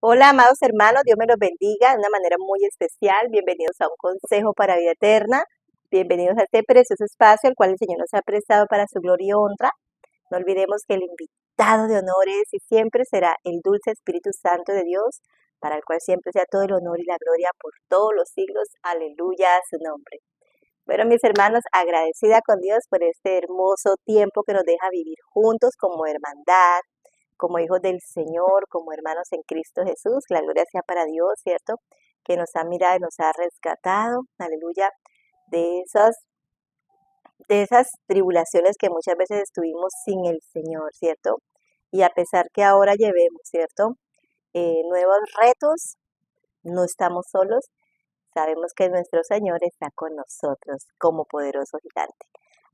Hola, amados hermanos, Dios me los bendiga de una manera muy especial. Bienvenidos a un consejo para vida eterna. Bienvenidos a este precioso espacio al cual el Señor nos ha prestado para su gloria y honra. No olvidemos que el invitado de honor es y siempre será el dulce Espíritu Santo de Dios, para el cual siempre sea todo el honor y la gloria por todos los siglos. Aleluya a su nombre. Bueno, mis hermanos, agradecida con Dios por este hermoso tiempo que nos deja vivir juntos como hermandad, como hijos del Señor, como hermanos en Cristo Jesús. La gloria sea para Dios, ¿cierto? Que nos ha mirado y nos ha rescatado, aleluya, de esas tribulaciones que muchas veces estuvimos sin el Señor, ¿cierto? Y a pesar que ahora llevemos, ¿cierto? Nuevos retos, no estamos solos, sabemos que nuestro Señor está con nosotros como poderoso gigante.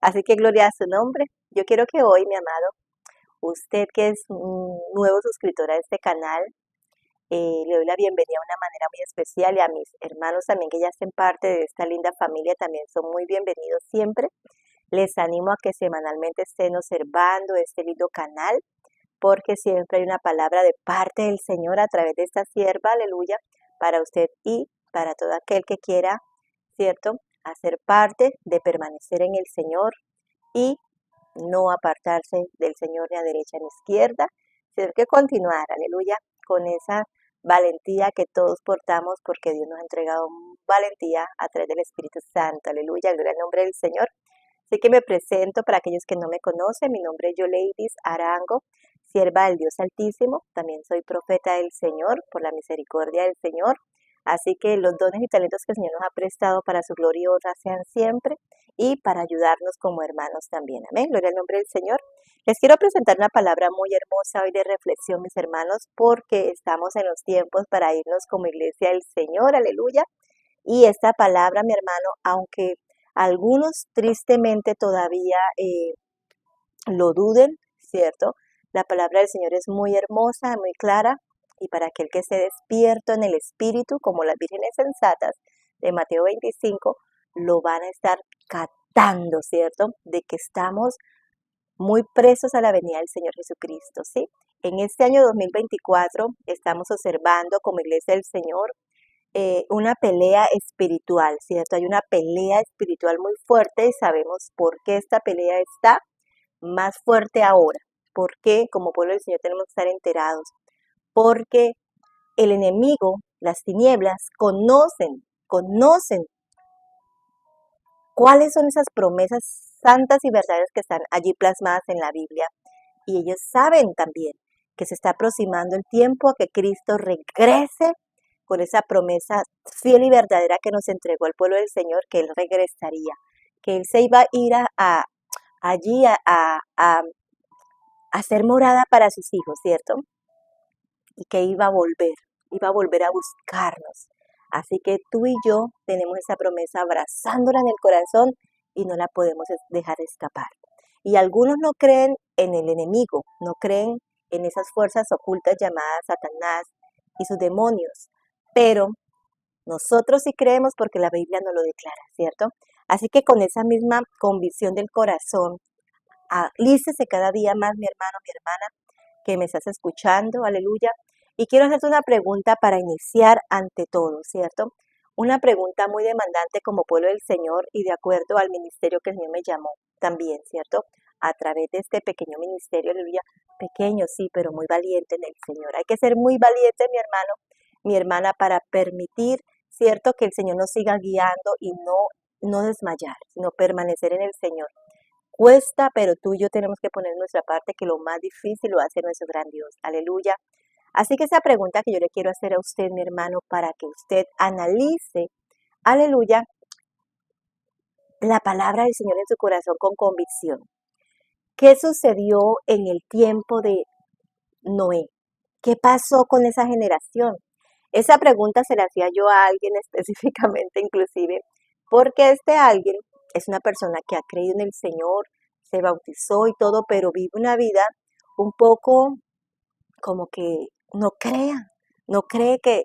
Así que gloria a su nombre. Yo quiero que hoy, mi amado, usted que es un nuevo suscriptor a este canal, le doy la bienvenida de una manera muy especial y a mis hermanos también que ya hacen parte de esta linda familia también son muy bienvenidos siempre. Les animo a que semanalmente estén observando este lindo canal porque siempre hay una palabra de parte del Señor a través de esta sierva, aleluya, para usted y para todo aquel que quiera, ¿cierto?, hacer parte de permanecer en el Señor y no apartarse del Señor ni a derecha ni a izquierda, sino que continuar, aleluya, con esa valentía que todos portamos porque Dios nos ha entregado valentía a través del Espíritu Santo, aleluya, gloria al nombre del Señor. Así que me presento para aquellos que no me conocen, mi nombre es Yoleidis Arango, sierva del Dios Altísimo, también soy profeta del Señor por la misericordia del Señor. Así que los dones y talentos que el Señor nos ha prestado para su gloria y honra sean siempre y para ayudarnos como hermanos también. Amén. Gloria al nombre del Señor. Les quiero presentar una palabra muy hermosa hoy de reflexión, mis hermanos, porque estamos en los tiempos para irnos como iglesia del Señor. Aleluya. Y esta palabra, mi hermano, aunque algunos tristemente todavía lo duden, ¿cierto? La palabra del Señor es muy hermosa, muy clara, y para aquel que esté despierto en el espíritu, como las vírgenes sensatas de Mateo 25, lo van a estar captando, ¿cierto? De que estamos muy presos a la venida del Señor Jesucristo, ¿sí? En este año 2024 estamos observando como iglesia del Señor una pelea espiritual, ¿cierto? Hay una pelea espiritual muy fuerte y sabemos por qué esta pelea está más fuerte ahora. ¿Por qué? Como pueblo del Señor tenemos que estar enterados. Porque el enemigo, las tinieblas, conocen cuáles son esas promesas santas y verdaderas que están allí plasmadas en la Biblia. Y ellos saben también que se está aproximando el tiempo a que Cristo regrese con esa promesa fiel y verdadera que nos entregó al pueblo del Señor, que Él regresaría, que Él se iba a ir allí a hacer morada para sus hijos, ¿cierto? Y que iba a volver a buscarnos. Así que tú y yo tenemos esa promesa abrazándola en el corazón y no la podemos dejar escapar. Y algunos no creen en el enemigo, no creen en esas fuerzas ocultas llamadas Satanás y sus demonios, pero nosotros sí creemos porque la Biblia nos lo declara, ¿cierto? Así que con esa misma convicción del corazón, alístese cada día más, mi hermano, mi hermana, que me estás escuchando, aleluya. Y quiero hacerte una pregunta para iniciar ante todo, ¿cierto? Una pregunta muy demandante como pueblo del Señor y de acuerdo al ministerio que el Señor me llamó también, ¿cierto? A través de este pequeño ministerio, aleluya, pequeño sí, pero muy valiente en el Señor. Hay que ser muy valiente, mi hermano, mi hermana, para permitir, ¿cierto? Que el Señor nos siga guiando y no desmayar, sino permanecer en el Señor. Cuesta, pero tú y yo tenemos que poner nuestra parte, que lo más difícil lo hace nuestro gran Dios. Aleluya. Así que esa pregunta que yo le quiero hacer a usted, mi hermano, para que usted analice, aleluya, la palabra del Señor en su corazón con convicción. ¿Qué sucedió en el tiempo de Noé? ¿Qué pasó con esa generación? Esa pregunta se la hacía yo a alguien específicamente, inclusive, porque este alguien es una persona que ha creído en el Señor, se bautizó y todo, pero vive una vida un poco como que no cree que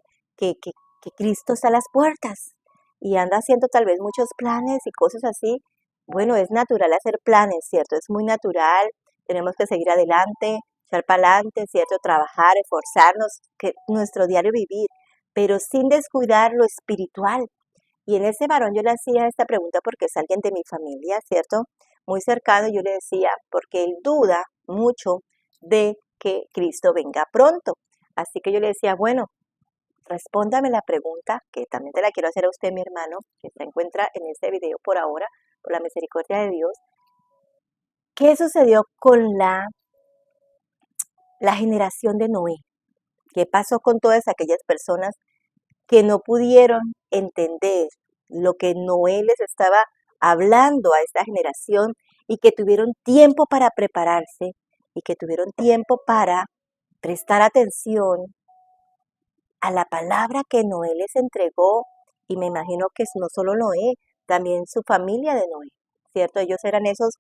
Cristo está a las puertas y anda haciendo tal vez muchos planes y cosas así. Bueno, es natural hacer planes, ¿cierto? Es muy natural, tenemos que seguir adelante, echar para adelante, ¿cierto? Trabajar, esforzarnos, que nuestro diario vivir, pero sin descuidar lo espiritual. Y en ese varón yo le hacía esta pregunta porque es alguien de mi familia, ¿cierto? Muy cercano, yo le decía, porque él duda mucho de que Cristo venga pronto. Así que yo le decía, bueno, respóndame la pregunta, que también te la quiero hacer a usted, mi hermano, que se encuentra en este video por ahora, por la misericordia de Dios. ¿Qué sucedió con la generación de Noé? ¿Qué pasó con todas aquellas personas que no pudieron entender lo que Noé les estaba hablando a esta generación y que tuvieron tiempo para prepararse y que tuvieron tiempo para prestar atención a la palabra que Noé les entregó? Y me imagino que no solo Noé, también su familia de Noé, ¿cierto? Ellos eran esos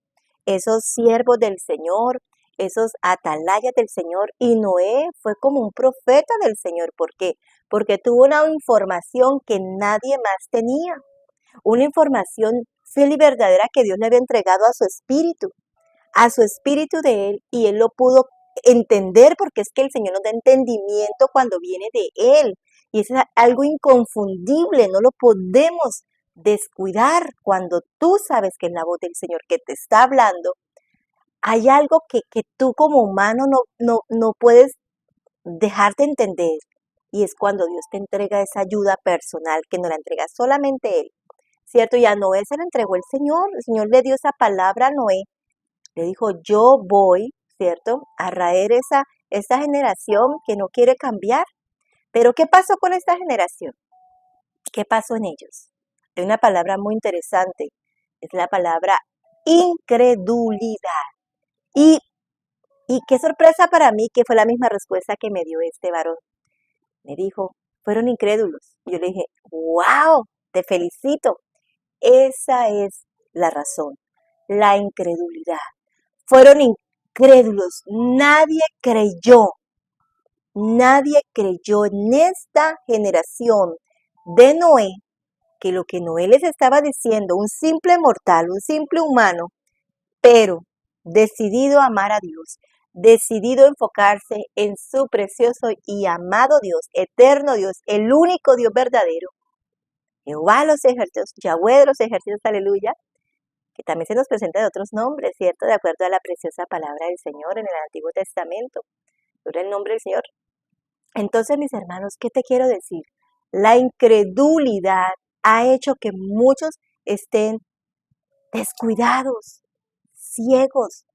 siervos del Señor, esos atalayas del Señor, y Noé fue como un profeta del Señor. ¿Por qué? Porque tuvo una información que nadie más tenía, una información fiel y verdadera que Dios le había entregado a su espíritu de él, y él lo pudo entender, porque es que el Señor nos da entendimiento cuando viene de él, y es algo inconfundible, no lo podemos descuidar. Cuando tú sabes que es la voz del Señor que te está hablando, hay algo que tú como humano no puedes dejar de entender, y es cuando Dios te entrega esa ayuda personal que no la entrega solamente Él, ¿cierto? Y a Noé se la entregó el Señor le dio esa palabra a Noé, le dijo, yo voy, ¿cierto?, a raer esa generación que no quiere cambiar. Pero ¿qué pasó con esta generación? ¿Qué pasó en ellos? Hay una palabra muy interesante, es la palabra incredulidad. Y Y qué sorpresa para mí que fue la misma respuesta que me dio este varón. Me dijo, fueron incrédulos. Y yo le dije, wow, te felicito. Esa es la razón, la incredulidad. Fueron incrédulos. Nadie creyó en esta generación de Noé, que lo que Noé les estaba diciendo, un simple mortal, un simple humano, pero decidido a amar a Dios, decidido a enfocarse en su precioso y amado Dios, eterno Dios, el único Dios verdadero, Jehová de los ejércitos, Yahweh de los ejércitos, aleluya, que también se nos presenta de otros nombres, ¿cierto? De acuerdo a la preciosa palabra del Señor en el Antiguo Testamento, sobre el nombre del Señor. Entonces, mis hermanos, ¿qué te quiero decir? La incredulidad ha hecho que muchos estén descuidados, ciegos,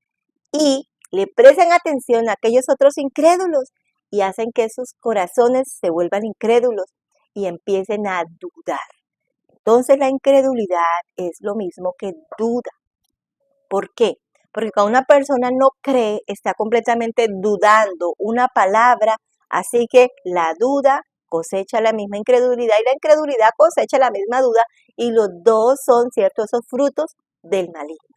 y le prestan atención a aquellos otros incrédulos y hacen que sus corazones se vuelvan incrédulos y empiecen a dudar. Entonces la incredulidad es lo mismo que duda. ¿Por qué? Porque cuando una persona no cree, está completamente dudando una palabra, así que la duda cosecha la misma incredulidad y la incredulidad cosecha la misma duda, y los dos son, ¿cierto?, esos frutos del maligno,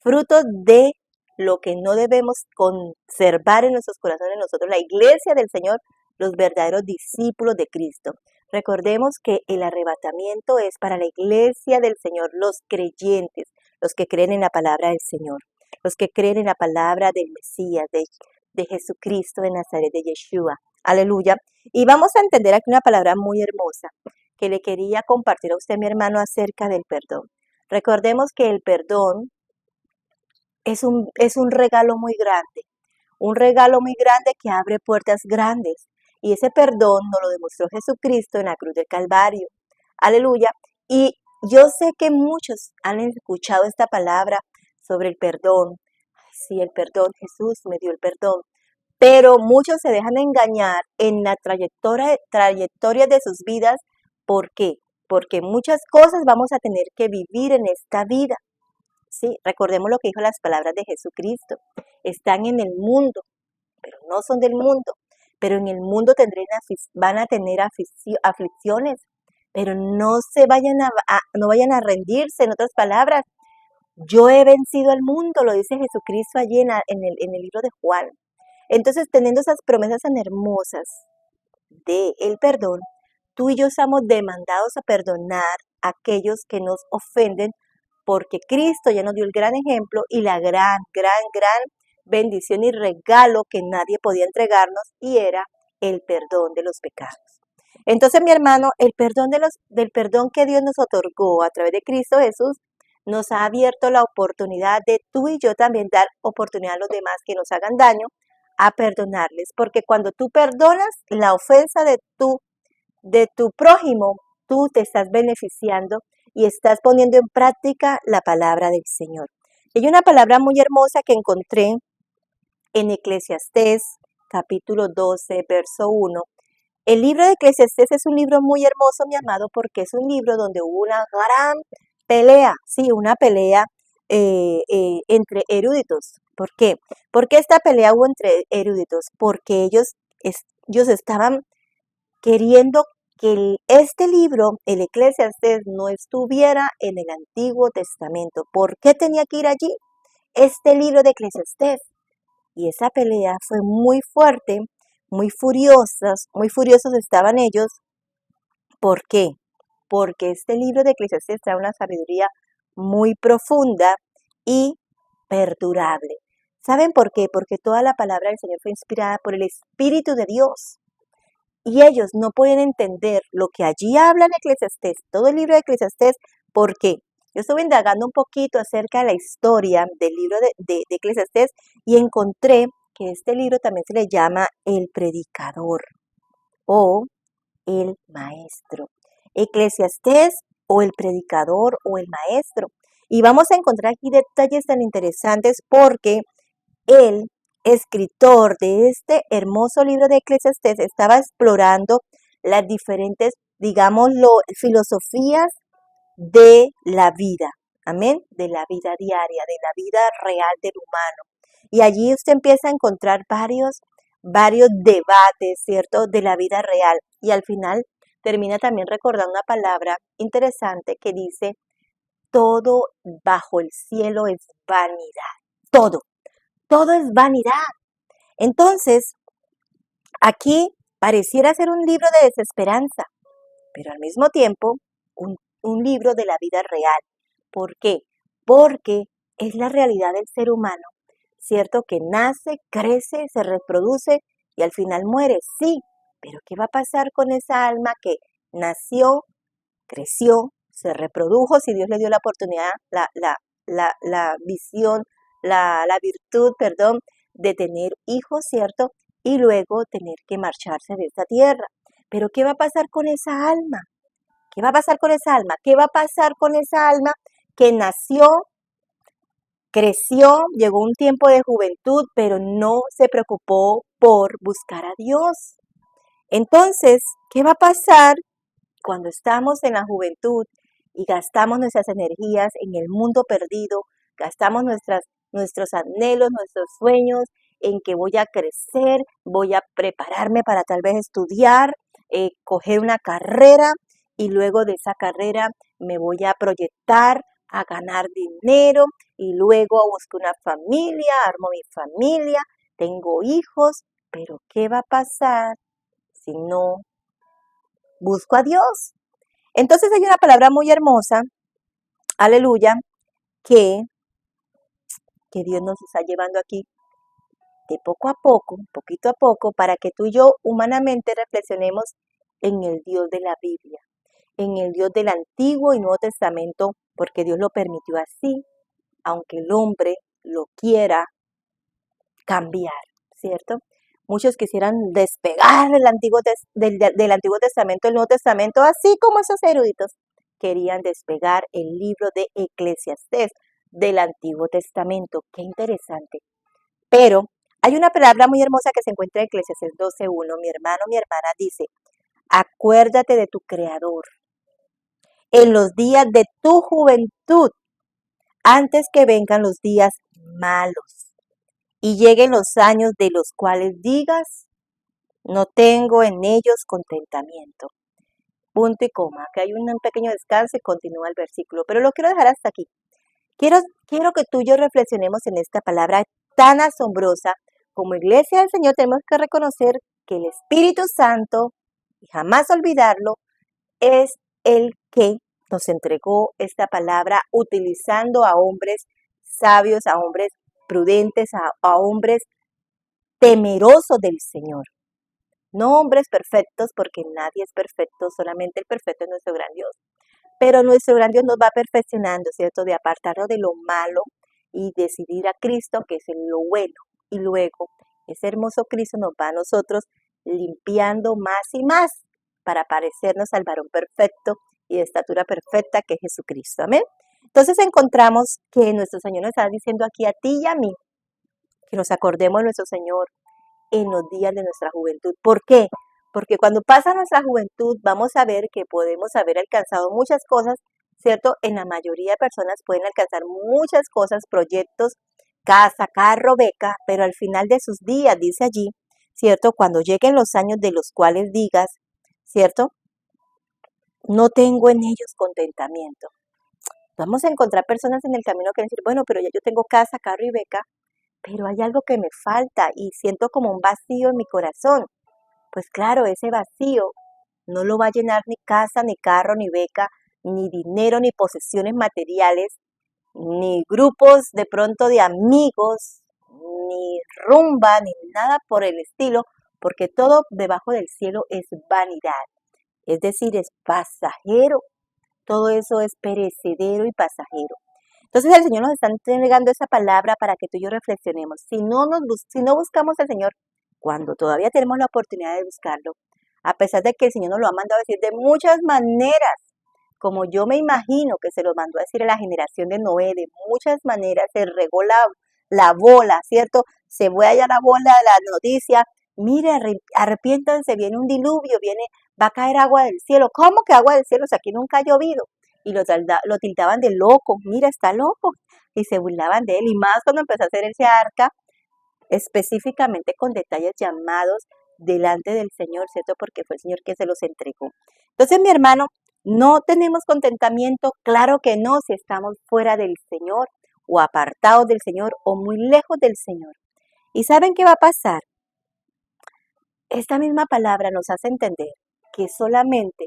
frutos de lo que no debemos conservar en nuestros corazones nosotros, la iglesia del Señor, los verdaderos discípulos de Cristo. Recordemos que el arrebatamiento es para la iglesia del Señor, los creyentes, los que creen en la palabra del Señor, los que creen en la palabra del Mesías, de Jesucristo de Nazaret, de Yeshua. Aleluya. Y vamos a entender aquí una palabra muy hermosa que le quería compartir a usted, mi hermano, acerca del perdón. Recordemos que el perdón es un regalo muy grande que abre puertas grandes. Y ese perdón nos lo demostró Jesucristo en la cruz del Calvario. Aleluya. Y yo sé que muchos han escuchado esta palabra sobre el perdón. Ay, sí, el perdón, Jesús me dio el perdón. Pero muchos se dejan engañar en la trayectoria de sus vidas. ¿Por qué? Porque muchas cosas vamos a tener que vivir en esta vida. Sí, recordemos lo que dijo las palabras de Jesucristo. Están en el mundo, pero no son del mundo. Pero en el mundo van a tener aflicciones, pero no no vayan a rendirse. En otras palabras, yo he vencido al mundo, lo dice Jesucristo allí en el libro de Juan. Entonces, teniendo esas promesas tan hermosas del perdón, tú y yo estamos demandados a perdonar a aquellos que nos ofenden, porque Cristo ya nos dio el gran ejemplo y la gran bendición y regalo que nadie podía entregarnos y era el perdón de los pecados. Entonces, mi hermano, del perdón que Dios nos otorgó a través de Cristo Jesús, nos ha abierto la oportunidad de tú y yo también dar oportunidad a los demás que nos hagan daño a perdonarles, porque cuando tú perdonas la ofensa de tu prójimo, tú te estás beneficiando y estás poniendo en práctica la palabra del Señor. Hay una palabra muy hermosa que encontré en Eclesiastés, capítulo 12, verso 1. El libro de Eclesiastés es un libro muy hermoso, mi amado, porque es un libro donde hubo una gran pelea, sí, una pelea entre eruditos. ¿Por qué? ¿Por qué esta pelea hubo entre eruditos? Porque ellos estaban queriendo que este libro, el Eclesiastés, no estuviera en el Antiguo Testamento. ¿Por qué tenía que ir allí este libro de Eclesiastés? Y esa pelea fue muy fuerte, muy furiosos estaban ellos. ¿Por qué? Porque este libro de Eclesiastés trae una sabiduría muy profunda y perdurable. ¿Saben por qué? Porque toda la palabra del Señor fue inspirada por el Espíritu de Dios. Y ellos no pueden entender lo que allí habla en Eclesiastés, todo el libro de Eclesiastés. ¿Por qué? Yo estuve indagando un poquito acerca de la historia del libro de Eclesiastés y encontré que este libro también se le llama el predicador o el maestro. Eclesiastés o el predicador o el maestro. Y vamos a encontrar aquí detalles tan interesantes porque el escritor de este hermoso libro de Eclesiastés estaba explorando las diferentes, digámoslo, filosofías de la vida, amén, de la vida diaria, de la vida real del humano. Y allí usted empieza a encontrar varios debates, ¿cierto?, de la vida real. Y al final termina también recordando una palabra interesante que dice, todo bajo el cielo es vanidad, todo es vanidad. Entonces, aquí pareciera ser un libro de desesperanza, pero al mismo tiempo un libro de la vida real. ¿Por qué? Porque es la realidad del ser humano, ¿cierto? Que nace, crece, se reproduce y al final muere, sí, pero ¿qué va a pasar con esa alma que nació, creció, se reprodujo, si Dios le dio la oportunidad, la visión, la virtud, perdón, de tener hijos, ¿cierto? Y luego tener que marcharse de esta tierra. Pero ¿qué va a pasar con esa alma? ¿Qué va a pasar con esa alma? ¿Qué va a pasar con esa alma que nació, creció, llegó un tiempo de juventud, pero no se preocupó por buscar a Dios? Entonces, ¿qué va a pasar cuando estamos en la juventud y gastamos nuestras energías en el mundo perdido, gastamos nuestros anhelos, nuestros sueños en que voy a crecer, voy a prepararme para tal vez estudiar, coger una carrera y luego de esa carrera me voy a proyectar a ganar dinero y luego busco una familia, armo mi familia, tengo hijos, pero ¿qué va a pasar si no busco a Dios? Entonces hay una palabra muy hermosa, aleluya, que, que Dios nos está llevando aquí de poco a poco, poquito a poco, para que tú y yo humanamente reflexionemos en el Dios de la Biblia, en el Dios del Antiguo y Nuevo Testamento, porque Dios lo permitió así, aunque el hombre lo quiera cambiar, ¿cierto? Muchos quisieran despegar del Antiguo Testamento al Nuevo Testamento, así como esos eruditos querían despegar el libro de Eclesiastés del Antiguo Testamento. Qué interesante. Pero hay una palabra muy hermosa que se encuentra en Eclesiastés 12:1. Mi hermano, mi hermana dice, acuérdate de tu Creador en los días de tu juventud, antes que vengan los días malos y lleguen los años de los cuales digas, no tengo en ellos contentamiento. Punto y coma. Que hay un pequeño descanso y continúa el versículo, pero lo quiero dejar hasta aquí. Quiero que tú y yo reflexionemos en esta palabra tan asombrosa. Como iglesia del Señor tenemos que reconocer que el Espíritu Santo, y jamás olvidarlo, es el que nos entregó esta palabra utilizando a hombres sabios, a hombres prudentes, a hombres temerosos del Señor. No hombres perfectos, porque nadie es perfecto, solamente el perfecto es nuestro gran Dios. Pero nuestro gran Dios nos va perfeccionando, ¿cierto? De apartarnos de lo malo y decidir a Cristo, que es lo bueno. Y luego ese hermoso Cristo nos va a nosotros limpiando más y más para parecernos al varón perfecto y de estatura perfecta que es Jesucristo. Amén. Entonces encontramos que nuestro Señor nos está diciendo aquí a ti y a mí que nos acordemos de nuestro Señor en los días de nuestra juventud. ¿Por qué? Porque cuando pasa nuestra juventud vamos a ver que podemos haber alcanzado muchas cosas, ¿cierto? En la mayoría de personas pueden alcanzar muchas cosas, proyectos, casa, carro, beca, pero al final de sus días, dice allí, ¿cierto? Cuando lleguen los años de los cuales digas, ¿cierto? No tengo en ellos contentamiento. Vamos a encontrar personas en el camino que van a decir, bueno, pero ya yo tengo casa, carro y beca, pero hay algo que me falta y siento como un vacío en mi corazón. Pues claro, ese vacío no lo va a llenar ni casa, ni carro, ni beca, ni dinero, ni posesiones materiales, ni grupos de pronto de amigos, ni rumba, ni nada por el estilo, porque todo debajo del cielo es vanidad, es decir, es pasajero, todo eso es perecedero y pasajero. Entonces el Señor nos está entregando esa palabra para que tú y yo reflexionemos. Si no buscamos al Señor cuando todavía tenemos la oportunidad de buscarlo, a pesar de que el Señor nos lo ha mandado a decir de muchas maneras, como yo me imagino que se lo mandó a decir a la generación de Noé, de muchas maneras, se regó la bola, ¿cierto? Se fue allá la bola de la noticia, mire, arrepiéntanse, viene un diluvio, va a caer agua del cielo. ¿Cómo que agua del cielo? O sea, aquí nunca ha llovido. Y lo tildaban de loco, mira, está loco. Y se burlaban de él. Y más cuando empezó a hacer ese arca, específicamente con detalles llamados delante del Señor, ¿cierto? Porque fue el Señor que se los entregó. Entonces, mi hermano, no tenemos contentamiento, claro que no, si estamos fuera del Señor o apartados del Señor o muy lejos del Señor. ¿Y saben qué va a pasar? Esta misma palabra nos hace entender que solamente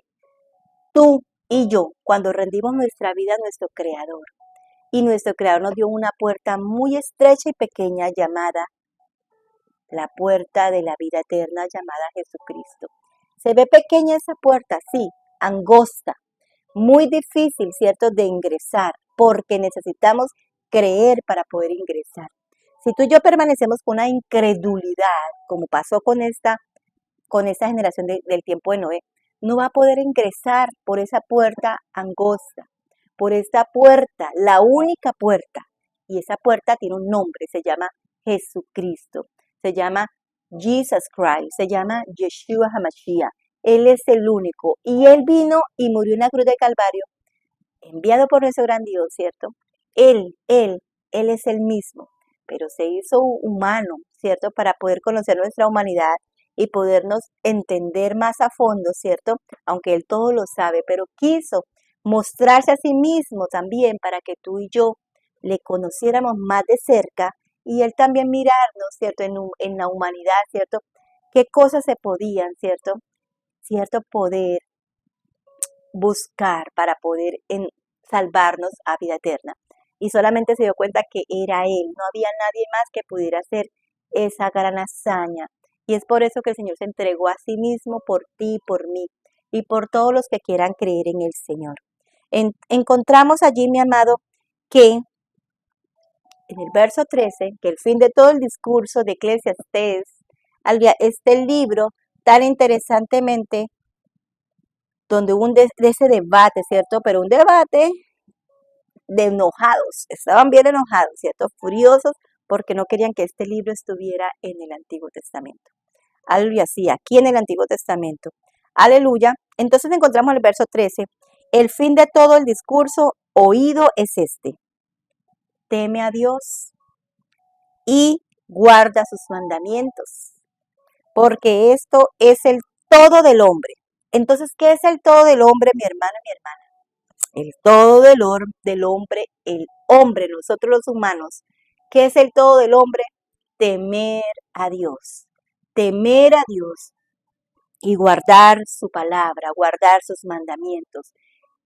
tú y yo, cuando rendimos nuestra vida a nuestro Creador, y nuestro Creador nos dio una puerta muy estrecha y pequeña llamada la puerta de la vida eterna llamada Jesucristo. Se ve pequeña esa puerta, sí, angosta, muy difícil, ¿cierto?, de ingresar, porque necesitamos creer para poder ingresar. Si tú y yo permanecemos con una incredulidad, como pasó con esta generación del tiempo de Noé, no va a poder ingresar por esa puerta angosta, por esta puerta, la única puerta. Y esa puerta tiene un nombre, se llama Jesucristo, se llama Jesus Christ, se llama Yeshua HaMashiach. Él es el único. Y Él vino y murió en la cruz de Calvario, enviado por nuestro gran Dios, ¿cierto? Él es el mismo, pero se hizo humano, ¿cierto? Para poder conocer nuestra humanidad y podernos entender más a fondo, ¿cierto? Aunque Él todo lo sabe, pero quiso mostrarse a sí mismo también para que tú y yo le conociéramos más de cerca y Él también mirarnos, ¿cierto? En la humanidad, ¿cierto? ¿Qué cosas se podían, ¿cierto? Cierto poder buscar para poder salvarnos a vida eterna. Y solamente se dio cuenta que era Él, no había nadie más que pudiera hacer esa gran hazaña. Y es por eso que el Señor se entregó a sí mismo por ti, por mí y por todos los que quieran creer en el Señor. Encontramos allí, mi amado, que en el verso 13, que el fin de todo el discurso de Eclesiastés, este libro tan interesantemente donde hubo de ese debate, ¿cierto? Pero un debate de enojados, estaban bien enojados, ¿cierto? Furiosos porque no querían que este libro estuviera en el Antiguo Testamento. Aleluya, sí, aquí en el Antiguo Testamento. Aleluya. Entonces encontramos en el verso 13, el fin de todo el discurso oído es este: teme a Dios y guarda sus mandamientos, porque esto es el todo del hombre. Entonces, ¿qué es el todo del hombre, mi hermano y mi hermana? El todo del hombre, el hombre, nosotros los humanos. ¿Qué es el todo del hombre? Temer a Dios. Temer a Dios y guardar su palabra, guardar sus mandamientos.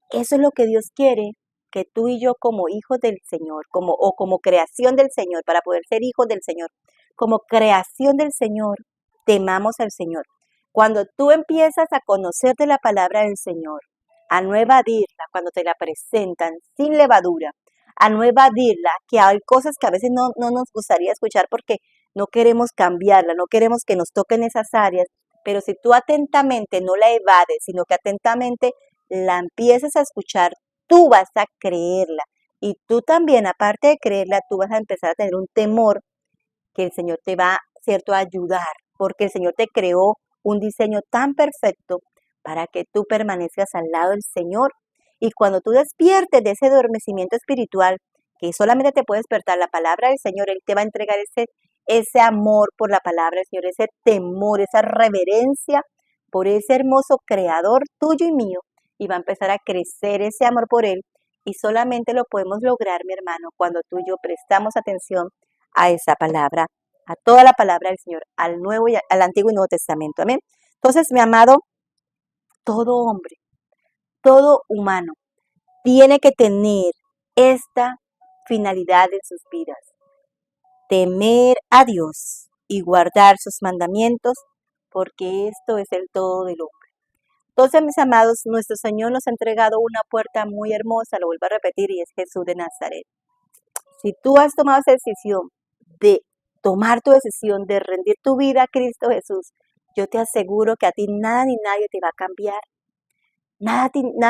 Eso es lo que Dios quiere que tú y yo como hijos del Señor, como creación del Señor, para poder ser hijos del Señor, como creación del Señor, temamos al Señor. Cuando tú empiezas a conocer de la palabra del Señor, a no evadirla cuando te la presentan sin levadura, a no evadirla, que hay cosas que a veces no nos gustaría escuchar porque no queremos cambiarla, no queremos que nos toquen esas áreas, pero si tú atentamente no la evades, sino que atentamente la empiezas a escuchar, tú vas a creerla. Y tú también, aparte de creerla, tú vas a empezar a tener un temor que el Señor te va, cierto, a ayudar, porque el Señor te creó un diseño tan perfecto para que tú permanezcas al lado del Señor. Y cuando tú despiertes de ese adormecimiento espiritual, que solamente te puede despertar la palabra del Señor, Él te va a entregar ese amor por la palabra del Señor, ese temor, esa reverencia por ese hermoso creador tuyo y mío, y va a empezar a crecer ese amor por Él. Y solamente lo podemos lograr, mi hermano, cuando tú y yo prestamos atención a esa palabra, a toda la palabra del Señor, al Nuevo y al Antiguo y Nuevo Testamento. Amén. Entonces, mi amado, todo hombre, todo humano tiene que tener esta finalidad en sus vidas: temer a Dios y guardar sus mandamientos, porque esto es el todo del hombre. Entonces, mis amados, nuestro Señor nos ha entregado una puerta muy hermosa, lo vuelvo a repetir, y es Jesús de Nazaret. Si tú has tomado esa decisión de tomar tu decisión de rendir tu vida a Cristo Jesús, yo te aseguro que a ti nada ni nadie te va a cambiar. Nada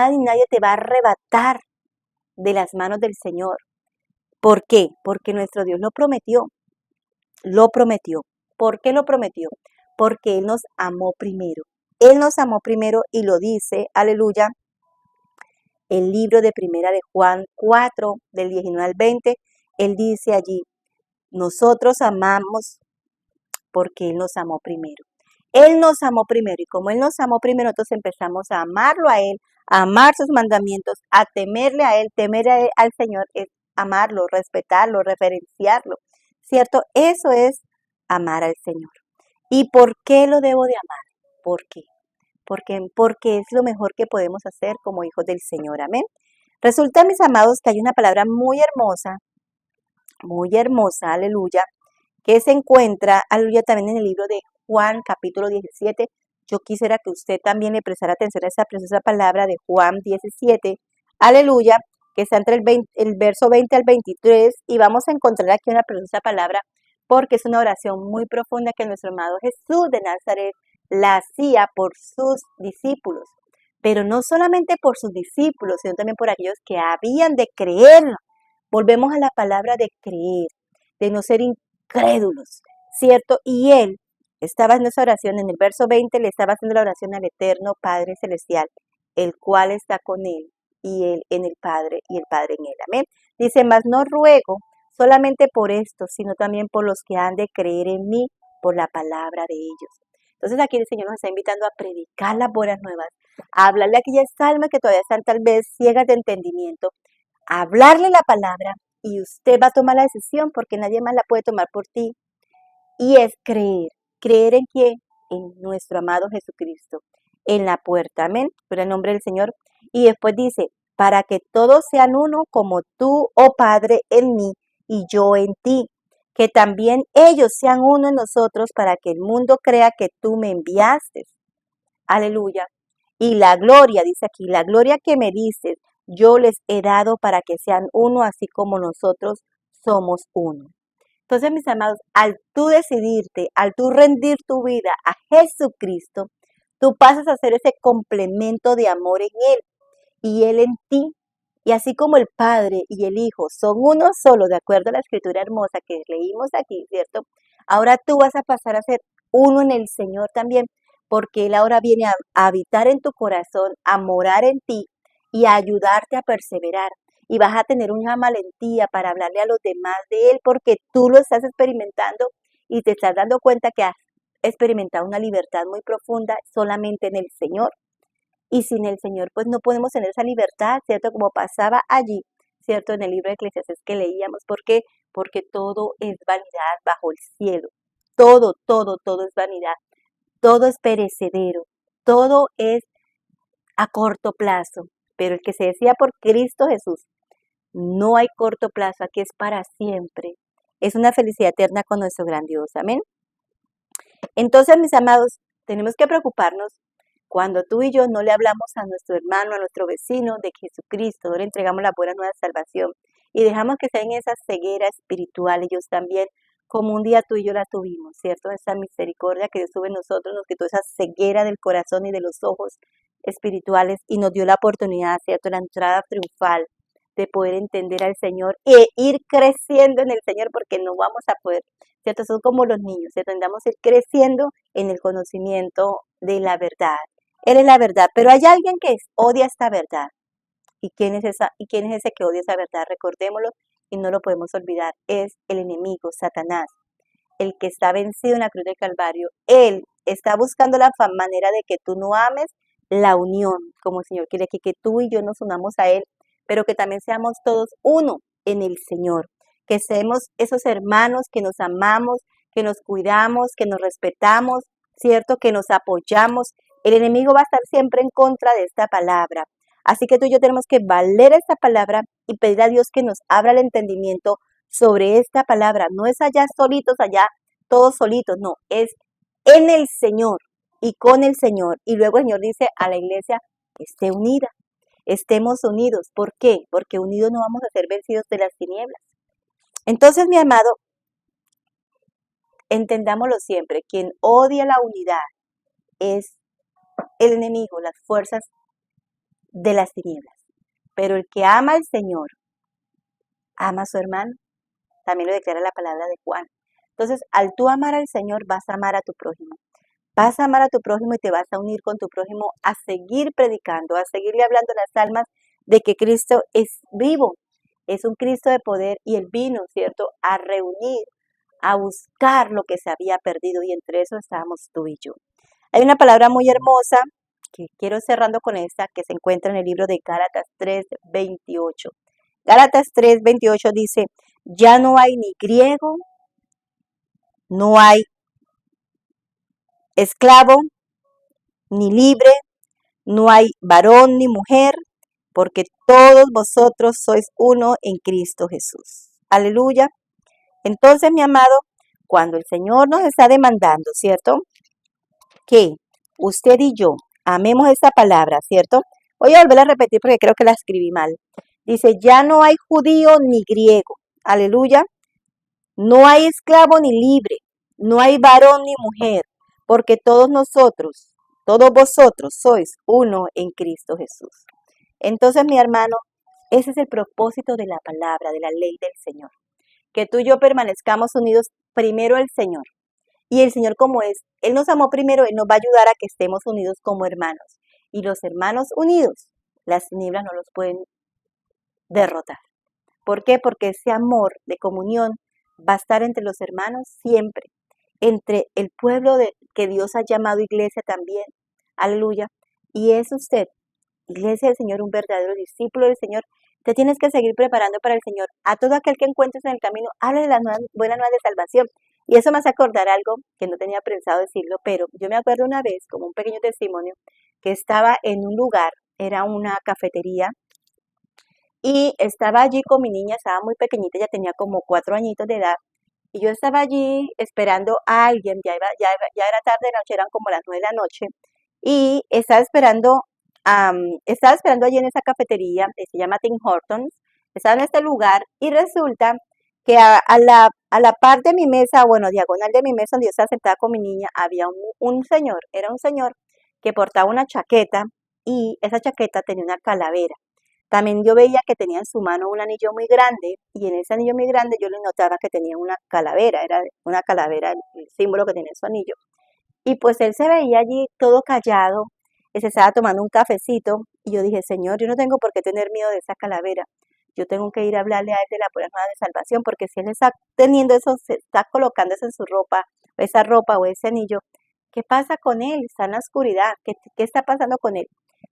ni nadie te va a arrebatar de las manos del Señor. ¿Por qué? Porque nuestro Dios lo prometió. Lo prometió. ¿Por qué lo prometió? Porque Él nos amó primero. Él nos amó primero y lo dice, aleluya, el libro de Primera de Juan 4, del 19 al 20. Él dice allí: nosotros amamos porque Él nos amó primero. Él nos amó primero, y como Él nos amó primero, entonces empezamos a amarlo a Él, a amar sus mandamientos, a temerle a Él. Temer al Señor es amarlo, respetarlo, reverenciarlo, ¿cierto? Eso es amar al Señor. ¿Y por qué lo debo de amar? ¿Por qué? Porque es lo mejor que podemos hacer como hijos del Señor. Amén. Resulta, mis amados, que hay una palabra muy hermosa, aleluya, que se encuentra, aleluya, también en el libro de Juan, capítulo 17. Yo quisiera que usted también le prestara atención a esa preciosa palabra de Juan 17, aleluya, que está entre el verso 20 al 23, y vamos a encontrar aquí una preciosa palabra, porque es una oración muy profunda que nuestro amado Jesús de Nazaret la hacía por sus discípulos, pero no solamente por sus discípulos, sino también por aquellos que habían de creer. Volvemos a la palabra de creer, de no ser incrédulos, ¿cierto? Y él estaba en esa oración, en el verso 20 le estaba haciendo la oración al eterno Padre Celestial, el cual está con él, y él en el Padre, y el Padre en él. Amén. Dice: mas no ruego solamente por esto, sino también por los que han de creer en mí por la palabra de ellos. Entonces aquí el Señor nos está invitando a predicar las buenas nuevas, a hablarle a aquellas almas que todavía están tal vez ciegas de entendimiento, a hablarle la palabra, y usted va a tomar la decisión porque nadie más la puede tomar por ti. Y es creer. ¿Creer en quién? En nuestro amado Jesucristo, en la puerta. Amén. Por el nombre del Señor. Y después dice: para que todos sean uno como tú, oh Padre, en mí y yo en ti. Que también ellos sean uno en nosotros, para que el mundo crea que tú me enviaste. Aleluya. Y la gloria, dice aquí, la gloria que me dices, yo les he dado para que sean uno, así como nosotros somos uno. Entonces, mis amados, al tú decidirte, al tú rendir tu vida a Jesucristo, tú pasas a ser ese complemento de amor en Él y Él en ti. Y así como el Padre y el Hijo son uno solo, de acuerdo a la escritura hermosa que leímos aquí, ¿cierto? Ahora tú vas a pasar a ser uno en el Señor también, porque Él ahora viene a habitar en tu corazón, a morar en ti y a ayudarte a perseverar. Y vas a tener una valentía para hablarle a los demás de Él, porque tú lo estás experimentando y te estás dando cuenta que has experimentado una libertad muy profunda solamente en el Señor. Y sin el Señor, pues no podemos tener esa libertad, ¿cierto? Como pasaba allí, ¿cierto? En el libro de Eclesiastés que leíamos. ¿Por qué? Porque todo es vanidad bajo el cielo. Todo es vanidad. Todo es perecedero. Todo es a corto plazo. Pero el que se decía por Cristo Jesús, No hay corto plazo, aquí es para siempre. Es una felicidad eterna con nuestro gran Dios. Amén. Entonces, mis amados, tenemos que preocuparnos cuando tú y yo no le hablamos a nuestro hermano, a nuestro vecino de Jesucristo, no le entregamos la buena nueva salvación y dejamos que sea en esa ceguera espiritual ellos también, como un día tú y yo la tuvimos, ¿cierto? Esa misericordia que Dios tuvo en nosotros nos quitó esa ceguera del corazón y de los ojos espirituales y nos dio la oportunidad, ¿cierto? La entrada triunfal de poder entender al Señor e ir creciendo en el Señor porque no vamos a poder, ¿cierto? Son como los niños, ¿cierto? Tendamos a ir creciendo en el conocimiento de la verdad. Él es la verdad, pero hay alguien que odia esta verdad. ¿Y quién es ese que odia esa verdad? Recordémoslo y no lo podemos olvidar. Es el enemigo, Satanás, el que está vencido en la cruz del Calvario. Él está buscando la manera de que tú no ames la unión, como el Señor quiere que tú y yo nos unamos a Él, pero que también seamos todos uno en el Señor, que seamos esos hermanos que nos amamos, que nos cuidamos, que nos respetamos, ¿cierto? Que nos apoyamos. El enemigo va a estar siempre en contra de esta palabra. Así que tú y yo tenemos que valer esta palabra y pedir a Dios que nos abra el entendimiento sobre esta palabra. No es allá solitos, allá todos solitos, no, es en el Señor y con el Señor. Y luego el Señor dice a la iglesia que esté unida, estemos unidos. ¿Por qué? Porque unidos no vamos a ser vencidos de las tinieblas. Entonces, mi amado, entendámoslo siempre, quien odia la unidad es el enemigo, las fuerzas de las tinieblas. Pero el que ama al Señor, ama a su hermano. También lo declara la palabra de Juan. Entonces, al tú amar al Señor, vas a amar a tu prójimo. Vas a amar a tu prójimo y te vas a unir con tu prójimo a seguir predicando, a seguirle hablando a las almas de que Cristo es vivo, es un Cristo de poder y Él vino, ¿cierto?, a reunir, a buscar lo que se había perdido y entre eso estábamos tú y yo. Hay una palabra muy hermosa que quiero cerrando con esta que se encuentra en el libro de Gálatas 3:28. Gálatas 3:28 dice, ya no hay ni griego, no hay esclavo, ni libre, no hay varón ni mujer, porque todos vosotros sois uno en Cristo Jesús. Aleluya. Entonces, mi amado, cuando el Señor nos está demandando, ¿cierto? Que usted y yo amemos esta palabra, ¿cierto? Voy a volver a repetir porque creo que la escribí mal. Dice, ya no hay judío ni griego. Aleluya. No hay esclavo ni libre. No hay varón ni mujer. Porque todos nosotros, todos vosotros sois uno en Cristo Jesús. Entonces, mi hermano, ese es el propósito de la palabra, de la ley del Señor. Que tú y yo permanezcamos unidos primero al Señor. Y el Señor como es, Él nos amó primero, Él nos va a ayudar a que estemos unidos como hermanos. Y los hermanos unidos, las tinieblas no los pueden derrotar. ¿Por qué? Porque ese amor de comunión va a estar entre los hermanos siempre, entre el pueblo que Dios ha llamado iglesia también. Aleluya. Y es usted, iglesia del Señor, un verdadero discípulo del Señor. Te tienes que seguir preparando para el Señor. A todo aquel que encuentres en el camino, habla de la buena nueva de salvación. Y eso me hace acordar algo que no tenía pensado decirlo, pero yo me acuerdo una vez, como un pequeño testimonio, que estaba en un lugar, era una cafetería, y estaba allí con mi niña, estaba muy pequeñita, ya tenía como 4 añitos de edad, y yo estaba allí esperando a alguien, ya era tarde de noche, eran como las 9 de la noche, y estaba esperando allí en esa cafetería, que se llama Tim Hortons, estaba en este lugar, y resulta que a la par de mi mesa, bueno, diagonal de mi mesa, donde yo estaba sentada con mi niña, había un señor, era un señor que portaba una chaqueta, y esa chaqueta tenía una calavera. También yo veía que tenía en su mano un anillo muy grande y en ese anillo muy grande yo le notaba que tenía una calavera, era una calavera el símbolo que tenía en su anillo. Y pues él se veía allí todo callado, se estaba tomando un cafecito y yo dije, Señor, yo no tengo por qué tener miedo de esa calavera. Yo tengo que ir a hablarle a él de la buena nueva de salvación porque si él está teniendo eso, se está colocando eso en su ropa, esa ropa o ese anillo, ¿qué pasa con él? Está en la oscuridad, ¿qué está pasando con él?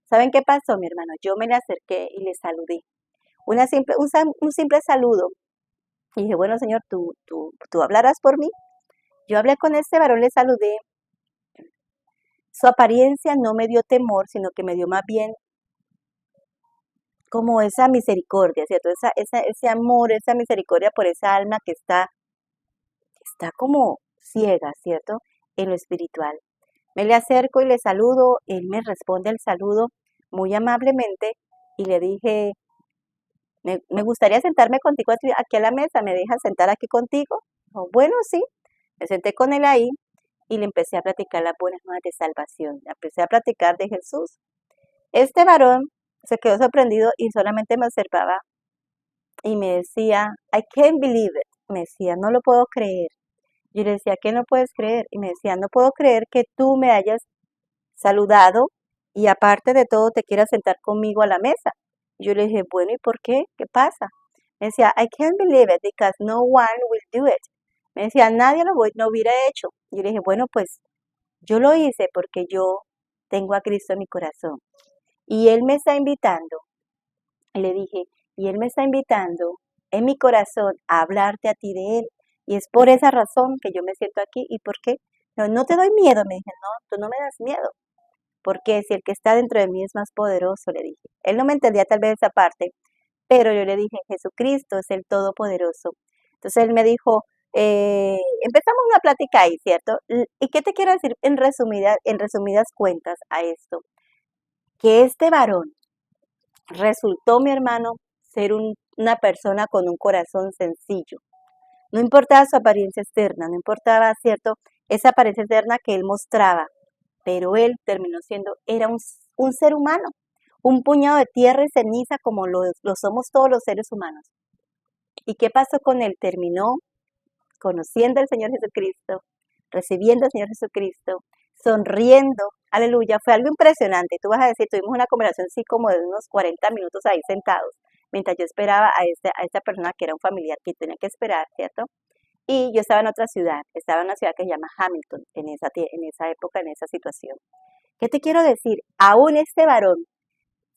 ¿Saben qué pasó, mi hermano? Yo me le acerqué y le saludé. Un simple saludo. Y dije, bueno, Señor, tú hablarás por mí. Yo hablé con este varón, le saludé. Su apariencia no me dio temor, sino que me dio más bien como esa misericordia, ¿cierto? Ese amor, esa misericordia por esa alma está como ciega, ¿cierto? En lo espiritual. Me le acerco y le saludo, él me responde el saludo muy amablemente y le dije, me gustaría sentarme contigo aquí a la mesa, ¿me dejas sentar aquí contigo? Dijo, bueno, sí, me senté con él ahí y le empecé a platicar las buenas nuevas de salvación, le empecé a platicar de Jesús. Este varón se quedó sorprendido y solamente me observaba y me decía, I can't believe it, me decía, no lo puedo creer. Yo le decía, ¿qué no puedes creer? Y me decía, no puedo creer que tú me hayas saludado y aparte de todo te quieras sentar conmigo a la mesa. Yo le dije, bueno, ¿y por qué? ¿Qué pasa? Me decía, I can't believe it because no one will do it. Me decía, nadie no hubiera hecho. Yo le dije, bueno, pues yo lo hice porque yo tengo a Cristo en mi corazón. Y Él me está invitando, y le dije, y Él me está invitando en mi corazón a hablarte a ti de Él. Y es por esa razón que yo me siento aquí. ¿Y por qué? No, no te doy miedo, me dije, no, tú no me das miedo. Porque si el que está dentro de mí es más poderoso, le dije. Él no me entendía tal vez esa parte, pero yo le dije, Jesucristo es el Todopoderoso. Entonces él me dijo, empezamos una plática ahí, ¿cierto? ¿Y qué te quiero decir en resumidas cuentas a esto? Que este varón resultó, mi hermano, ser una persona con un corazón sencillo. No importaba su apariencia externa, no importaba, ¿cierto?, esa apariencia externa que él mostraba, pero él terminó siendo, era un ser humano, un puñado de tierra y ceniza como lo somos todos los seres humanos. ¿Y qué pasó con él? Terminó conociendo al Señor Jesucristo, recibiendo al Señor Jesucristo, sonriendo, aleluya, fue algo impresionante. Tú vas a decir, tuvimos una conversación así como de unos 40 minutos ahí sentados, mientras yo esperaba a esta persona que era un familiar que tenía que esperar, ¿cierto? Y yo estaba en otra ciudad, estaba en una ciudad que se llama Hamilton, en esa época, en esa situación. ¿Qué te quiero decir? Aún este varón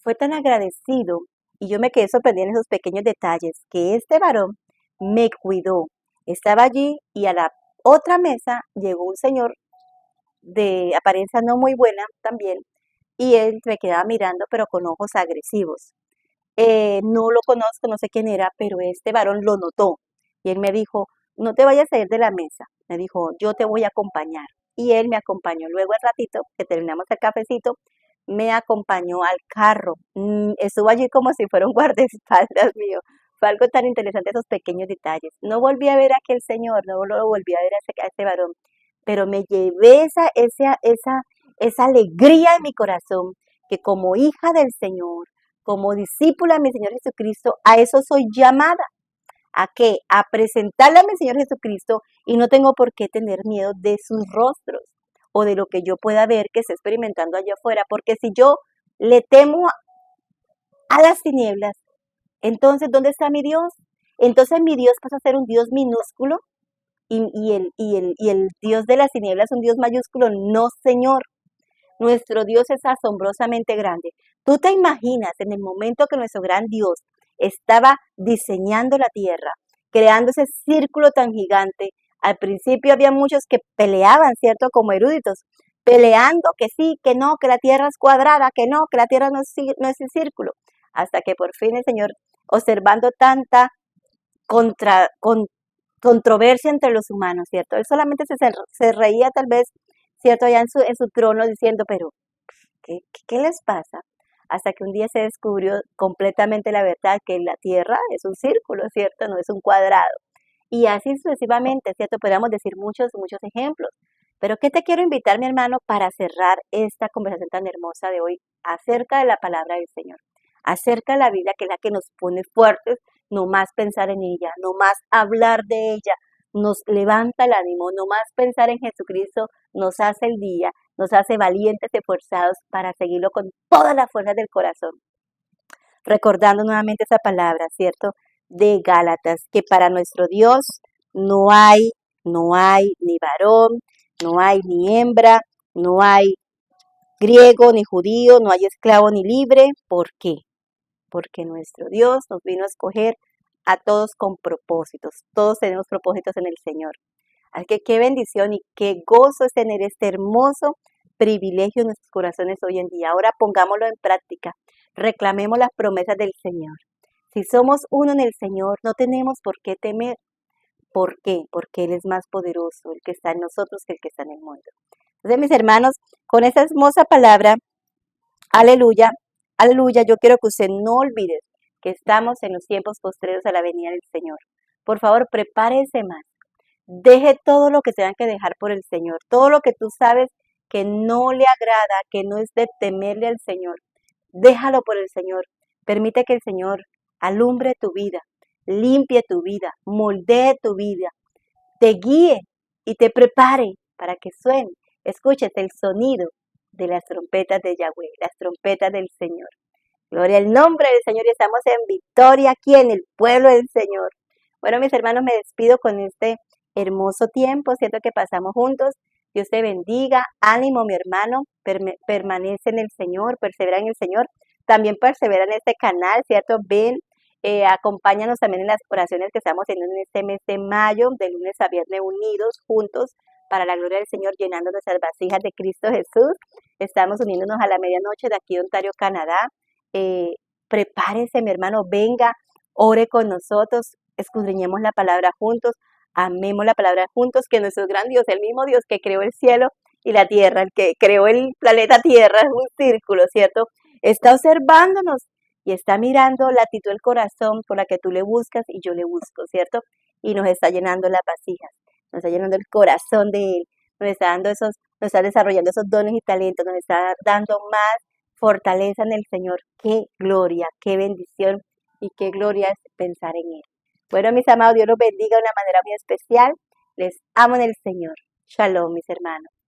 fue tan agradecido y yo me quedé sorprendida en esos pequeños detalles que este varón me cuidó. Estaba allí y a la otra mesa llegó un señor de apariencia no muy buena también y él me quedaba mirando pero con ojos agresivos. No lo conozco, no sé quién era, pero este varón lo notó y él me dijo, no te vayas a ir de la mesa. Me dijo, yo te voy a acompañar. Y él me acompañó. Luego al ratito, que terminamos el cafecito, me acompañó al carro. Estuvo allí como si fuera un guardaespaldas mío. Fue algo tan interesante esos pequeños detalles. No volví a ver a aquel señor, no lo volví a ver a ese varón, pero me llevé esa alegría en mi corazón, que como hija del Señor, como discípula de mi Señor Jesucristo, a eso soy llamada. ¿A qué? A presentarle a mi Señor Jesucristo y no tengo por qué tener miedo de sus rostros o de lo que yo pueda ver que está experimentando allá afuera, porque si yo le temo a las tinieblas, entonces ¿dónde está mi Dios? Entonces mi Dios pasa a ser un Dios minúsculo y el Dios de las tinieblas un Dios mayúsculo. No, Señor. Nuestro Dios es asombrosamente grande. ¿Tú te imaginas en el momento que nuestro gran Dios estaba diseñando la tierra, creando ese círculo tan gigante? Al principio había muchos que peleaban, ¿cierto? Como eruditos, peleando que sí, que no, que la tierra es cuadrada, que no, que la tierra no es el círculo. Hasta que por fin el Señor, observando tanta contra, con, controversia entre los humanos, ¿cierto? Él solamente se reía tal vez, ¿cierto? Allá en su trono diciendo, pero ¿qué les pasa? Hasta que un día se descubrió completamente la verdad, que la Tierra es un círculo, ¿cierto? No es un cuadrado. Y así sucesivamente, ¿cierto? Podríamos decir muchos ejemplos. Pero ¿qué te quiero invitar, mi hermano, para cerrar esta conversación tan hermosa de hoy acerca de la palabra del Señor? Acerca de la Biblia, que es la que nos pone fuertes, no más pensar en ella, no más hablar de ella, nos levanta el ánimo, no más pensar en Jesucristo, nos hace el día, nos hace valientes y esforzados para seguirlo con todas las fuerzas del corazón. Recordando nuevamente esa palabra, ¿cierto? De Gálatas, que para nuestro Dios no hay ni varón, no hay ni hembra, no hay griego ni judío, no hay esclavo ni libre. ¿Por qué? Porque nuestro Dios nos vino a escoger a todos con propósitos. Todos tenemos propósitos en el Señor. Así que qué bendición y qué gozo es tener este hermoso privilegio en nuestros corazones hoy en día. Ahora pongámoslo en práctica. Reclamemos las promesas del Señor. Si somos uno en el Señor, no tenemos por qué temer. ¿Por qué? Porque Él es más poderoso, el que está en nosotros que el que está en el mundo. Entonces, mis hermanos, con esa hermosa palabra, aleluya, aleluya, yo quiero que usted no olvide que estamos en los tiempos posteriores a la venida del Señor. Por favor, prepárese más. Deje todo lo que tenga que dejar por el Señor, todo lo que tú sabes que no le agrada, que no es de temerle al Señor. Déjalo por el Señor. Permite que el Señor alumbre tu vida, limpie tu vida, moldee tu vida, te guíe y te prepare para que suene, escuches el sonido de las trompetas de Yahweh, las trompetas del Señor. Gloria al nombre del Señor y estamos en victoria aquí en el pueblo del Señor. Bueno, mis hermanos, me despido con este hermoso tiempo, ¿cierto? Que pasamos juntos. Dios te bendiga. Ánimo, mi hermano. Permanece en el Señor, persevera en el Señor. También persevera en este canal, ¿cierto? Ven, acompáñanos también en las oraciones que estamos haciendo en este mes de mayo, de lunes a viernes unidos, juntos, para la gloria del Señor, llenando nuestras vasijas de Cristo Jesús. Estamos uniéndonos a la medianoche de aquí de Ontario, Canadá. Prepárese, mi hermano, venga, ore con nosotros, escudriñemos la palabra juntos, amemos la palabra juntos, que nuestro gran Dios, el mismo Dios que creó el cielo y la tierra, el que creó el planeta Tierra, es un círculo, ¿cierto? Está observándonos y está mirando la actitud del corazón por la que tú le buscas y yo le busco, ¿cierto? Y nos está llenando las vasijas, nos está llenando el corazón de Él, nos está dando nos está desarrollando esos dones y talentos, nos está dando más fortaleza en el Señor. Qué gloria, qué bendición y qué gloria es pensar en Él. Bueno, mis amados, Dios los bendiga de una manera muy especial. Les amo en el Señor. Shalom, mis hermanos.